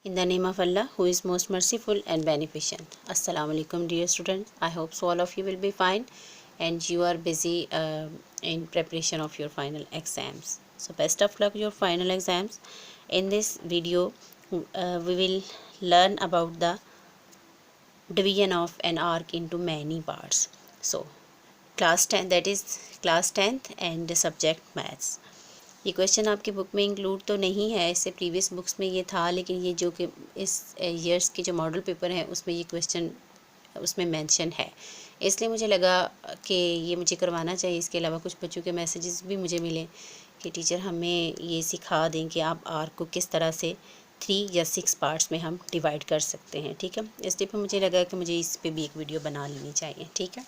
In the name of Allah, who is most merciful and beneficent. Assalamu alaikum, dear students. I hope so all of you will be fine and you are busy in preparation of your final exams. So best of luck your final exams. In this video, we will learn about the division of an arc into many parts. So class 10, that is class 10th and subject maths. ये question आपकी book में include तो नहीं है, इससे previous books में ये था, लेकिन ये जो कि इस ईयर्स के जो मॉडल पेपर हैं उसमें ये क्वेश्चन उसमें मेंशन है, इसलिए मुझे लगा कि ये मुझे करवाना चाहिए। इसके अलावा कुछ बच्चों के मैसेजेस भी मुझे मिले कि टीचर हमें ये सिखा दें कि आप आर्क को किस तरह से 3 या 6 पार्ट्स में हम डिवाइड कर सकते हैं। ठीक है, इसलिए फिर मुझे लगा कि मुझे इस पर भी एक वीडियो बना लेनी चाहिए। ठीक है,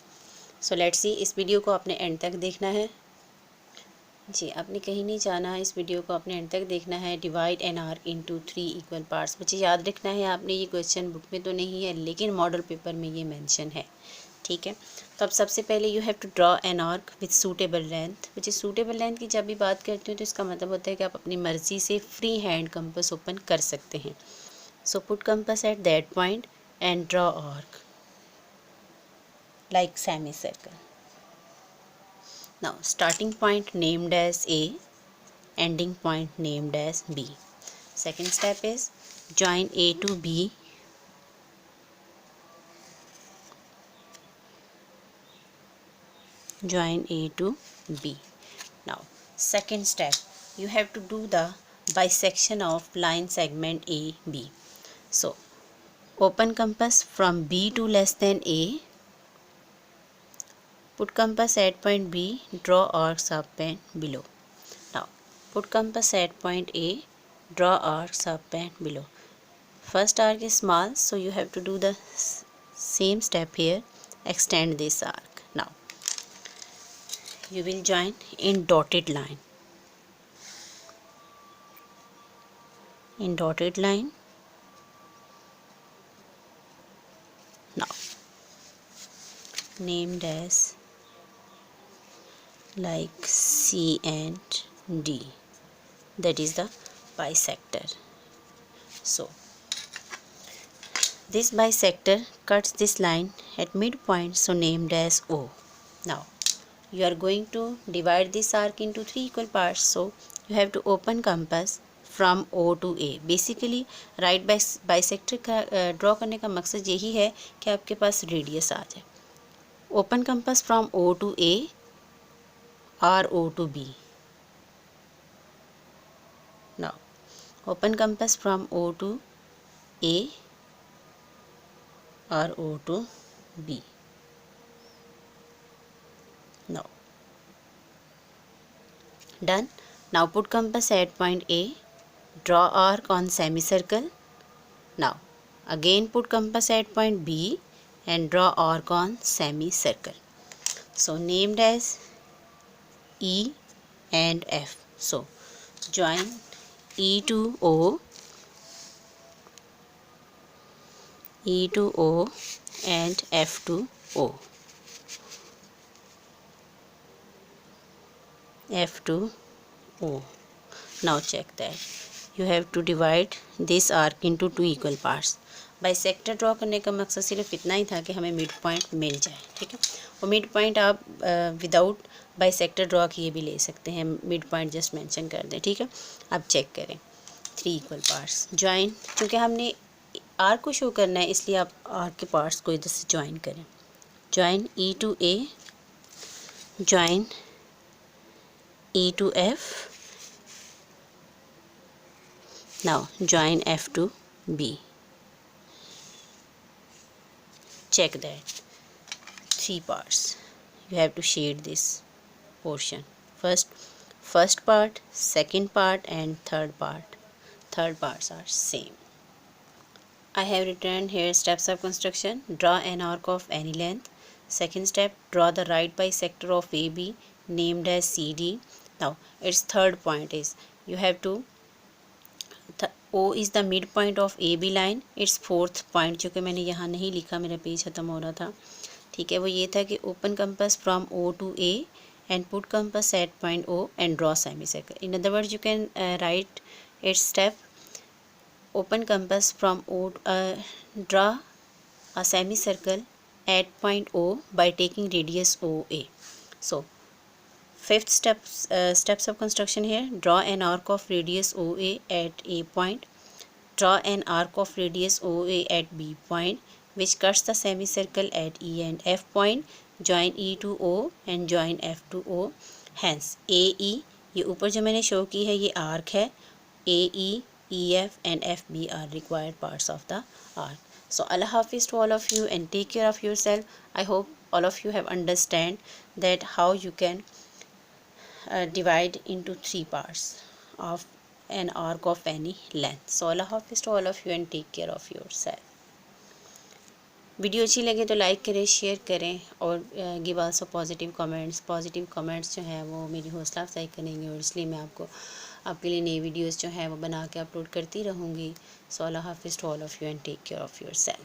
सो लेट्स सी, इस वीडियो को आपने एंड तक देखना है जी, आपने कहीं नहीं जाना है, इस वीडियो को आपने एंड तक देखना है। Divide an arc into 3 equal parts, मुझे याद रखना है आपने, ये क्वेश्चन बुक में तो नहीं है लेकिन मॉडल पेपर में ये मेंशन है। ठीक है, तो अब सबसे पहले you have to draw an arc with suitable length. मुझे सूटेबल लेंथ की जब भी बात करती हूँ तो इसका मतलब होता है कि आप अपनी मर्ज़ी से फ्री हैंड कंपास ओपन कर सकते हैं। So put compass at that point and draw arc like semi circle. Now starting point named as A, ending point named as B. Second step is join A to B, join A to B. Now second step, you have to do the bisection of line segment AB. So open compass from B to less than A, put compass at point B, draw arcs up and below. Now put compass at point A, draw arcs up and below. First arc is small, so you have to do the same step here, extend this arc. Now you will join in dotted line, in dotted line. Now named as like C and D, that is the bisector. So this bisector cuts this line at midpoint, so named as O. Now you are going to divide this arc into 3 equal parts, so you have to open compass from O to A. Basically right bisector का draw करने का मकसद यही है कि आपके पास radius आ जाए। Open compass from O to A or O to B. Now open compass from O to A or O to B. Now done. Now put compass at point A, draw arc on semicircle. Now again put compass at point B and draw arc on semicircle. So named as E and F. So join E to O, E to O and F to O, F to O. Now check that you have to divide this arc into 2 equal parts. Bisector draw करने का मकसद सिर्फ इतना ही था कि हमें mid point मिल जाए। ठीक है, और मिड पॉइंट आप विदाउट बाइसेक्टर ड्रॉ किए भी ले सकते हैं, मिड पॉइंट जस्ट मेंशन कर दें। ठीक है, अब चेक करें 3 इक्वल पार्ट्स ज्वाइन, क्योंकि हमने आर्क को शो करना है इसलिए आप आर्क के पार्ट्स को इधर से ज्वाइन करें। Join E to A, join E to F, now join F to B. Check that 3 parts, you have to shade this portion. First part, second part and third part. Third parts are same. I have written here steps of construction. Draw an arc of any length. Second step, draw the right bisector of AB named as CD. Now its third point is you have to O is the midpoint of AB line. Its fourth point, जो कि मैंने यहाँ नहीं लिखा, मेरा page ख़त्म हो रहा था। ठीक है, वो ये था कि open compass from O to A and put compass at point O and draw semicircle. In other words, you can write its step open compass from O. Draw a semicircle at point O by taking radius OA. So fifth steps of construction here. Draw an arc of radius OA at A point. Draw an arc of radius OA at B point which cuts the semicircle at E and F point. Join E to O and join F to O. Hence AE, ये ऊपर जो मैंने show की है ये arc है. AE, EF and FB are required parts of the arc. So Allah Hafiz to all of you and take care of yourself. I hope all of you have understand that how you can divide into 3 parts of an arc of any length. So Allah Hafiz to all of you and take care of yourself. Video अच्छी लगे तो like करें, share करें और give also positive comments जो हैं वो मेरी हौसला अफजाई करेंगे और इसलिए मैं आपके लिए नई वीडियोस जो हैं वो बना के अपलोड करती रहूँगी. सो अल्लाह हाफिज़ to all of you and take care of yourself.